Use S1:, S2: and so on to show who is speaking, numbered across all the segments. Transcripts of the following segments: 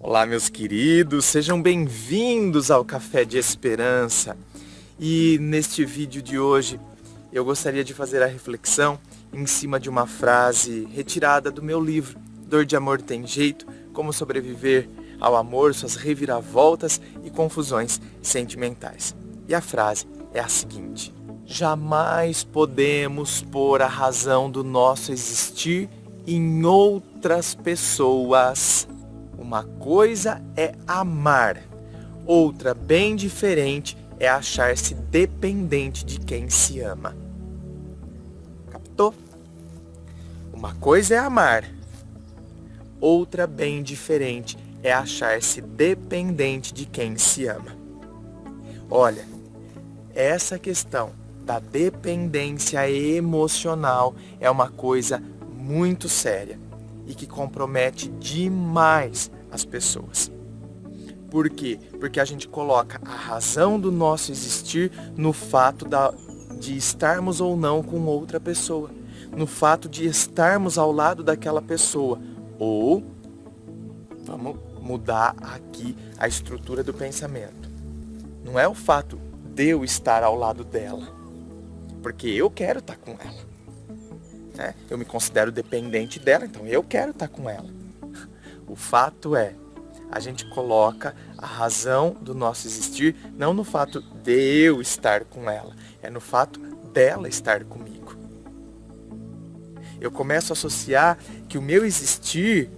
S1: Olá, meus queridos, sejam bem-vindos ao Café de Esperança. E neste vídeo de hoje, eu gostaria de fazer a reflexão em cima de uma frase retirada do meu livro, Dor de Amor Tem Jeito, Como Sobreviver ao Amor, Suas Reviravoltas e Confusões Sentimentais. E a frase é a seguinte: jamais podemos pôr a razão do nosso existir em outras pessoas. Uma coisa é amar, outra bem diferente é achar-se dependente de quem se ama. Captou? Uma coisa é amar, outra bem diferente é achar-se dependente de quem se ama. Olha, essa questão da dependência emocional é uma coisa muito séria e que compromete demais as pessoas. Por quê? Porque a gente coloca a razão do nosso existir no fato de estarmos ou não com outra pessoa, no fato de estarmos ao lado daquela pessoa. Ou, vamos mudar aqui a estrutura do pensamento. Não é o fato de eu estar ao lado dela, porque eu quero estar com ela. Eu me considero dependente dela, então eu quero estar com ela. O fato é, a gente coloca a razão do nosso existir não no fato de eu estar com ela, é no fato dela estar comigo. Eu começo a associar que o meu existir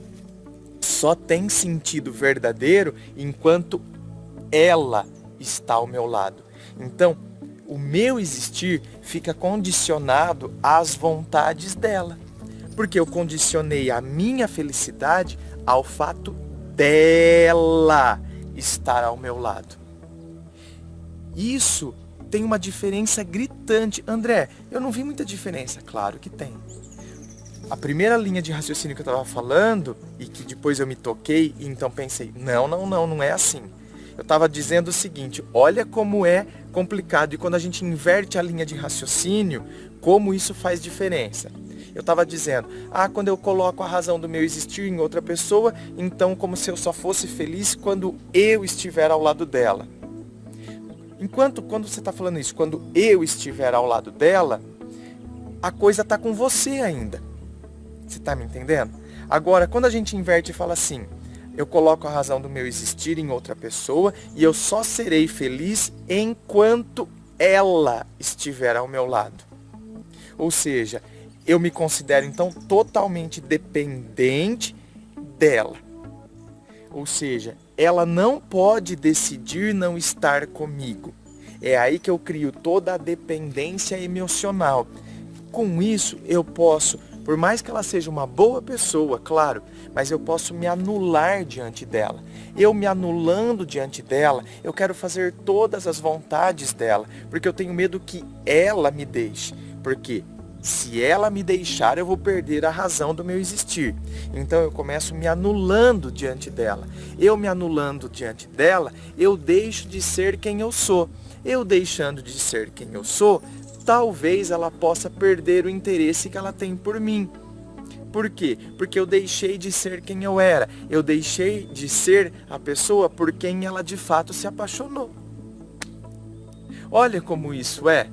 S1: só tem sentido verdadeiro enquanto ela está ao meu lado. Então, o meu existir fica condicionado às vontades dela. Porque eu condicionei a minha felicidade ao fato dela estar ao meu lado. Isso tem uma diferença gritante. André, eu não vi muita diferença. Claro que tem. A primeira linha de raciocínio que eu estava falando, e que depois eu me toquei, e então pensei, não é assim. Eu estava dizendo o seguinte, olha como é complicado, e quando a gente inverte a linha de raciocínio, como isso faz diferença. Eu estava dizendo, quando eu coloco a razão do meu existir em outra pessoa, então como se eu só fosse feliz quando eu estiver ao lado dela. Quando você está falando isso, quando eu estiver ao lado dela, a coisa está com você ainda. Você está me entendendo? Agora, quando a gente inverte e fala assim, eu coloco a razão do meu existir em outra pessoa e eu só serei feliz enquanto ela estiver ao meu lado. Ou seja, eu me considero então totalmente dependente dela. Ou seja, ela não pode decidir não estar comigo. É aí que eu crio toda a dependência emocional. Com isso, eu posso, por mais que ela seja uma boa pessoa, claro, mas eu posso me anular diante dela. Eu me anulando diante dela, eu quero fazer todas as vontades dela, porque eu tenho medo que ela me deixe. Porque se ela me deixar, eu vou perder a razão do meu existir. Então eu começo me anulando diante dela. Eu me anulando diante dela, eu deixo de ser quem eu sou. Eu deixando de ser quem eu sou, talvez ela possa perder o interesse que ela tem por mim. Por quê? Porque eu deixei de ser quem eu era. Eu deixei de ser a pessoa por quem ela de fato se apaixonou. Olha como isso é.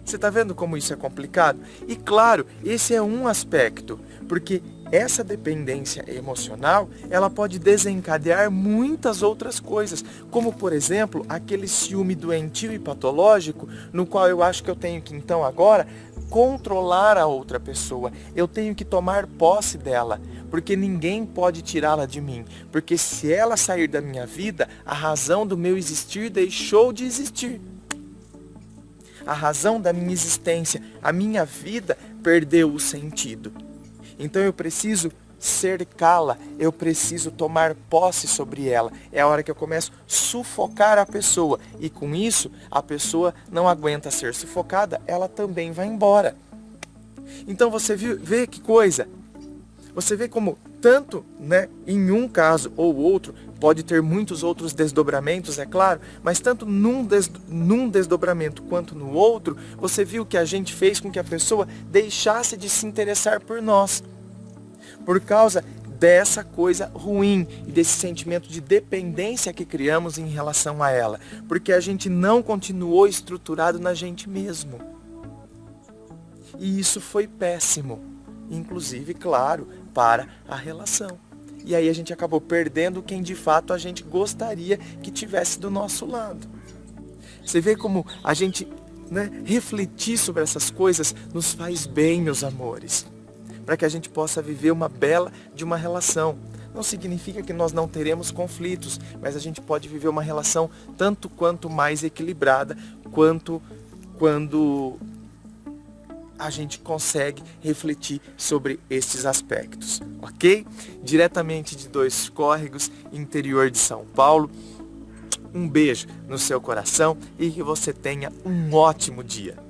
S1: Você está vendo como isso é complicado? E claro, esse é um aspecto, porque essa dependência emocional, ela pode desencadear muitas outras coisas, como por exemplo, aquele ciúme doentio e patológico, no qual eu acho que eu tenho que então agora controlar a outra pessoa, eu tenho que tomar posse dela, porque ninguém pode tirá-la de mim, porque se ela sair da minha vida, a razão do meu existir deixou de existir. A razão da minha existência, a minha vida perdeu o sentido. Então eu preciso cercá-la, eu preciso tomar posse sobre ela. É a hora que eu começo a sufocar a pessoa. E com isso, a pessoa não aguenta ser sufocada, ela também vai embora. Então você vê que coisa? Você vê como tanto, em um caso ou outro, pode ter muitos outros desdobramentos, é claro, mas tanto num desdobramento quanto no outro, você viu que a gente fez com que a pessoa deixasse de se interessar por nós. Por causa dessa coisa ruim e desse sentimento de dependência que criamos em relação a ela, porque a gente não continuou estruturado na gente mesmo. E isso foi péssimo, inclusive, claro, para a relação. E aí a gente acabou perdendo quem de fato a gente gostaria que tivesse do nosso lado. Você vê como a gente, refletir sobre essas coisas nos faz bem, meus amores, para que a gente possa viver uma bela de uma relação. Não significa que nós não teremos conflitos, mas a gente pode viver uma relação tanto quanto mais equilibrada, quanto quando a gente consegue refletir sobre esses aspectos, ok? Diretamente de Dois Córregos, interior de São Paulo, um beijo no seu coração e que você tenha um ótimo dia.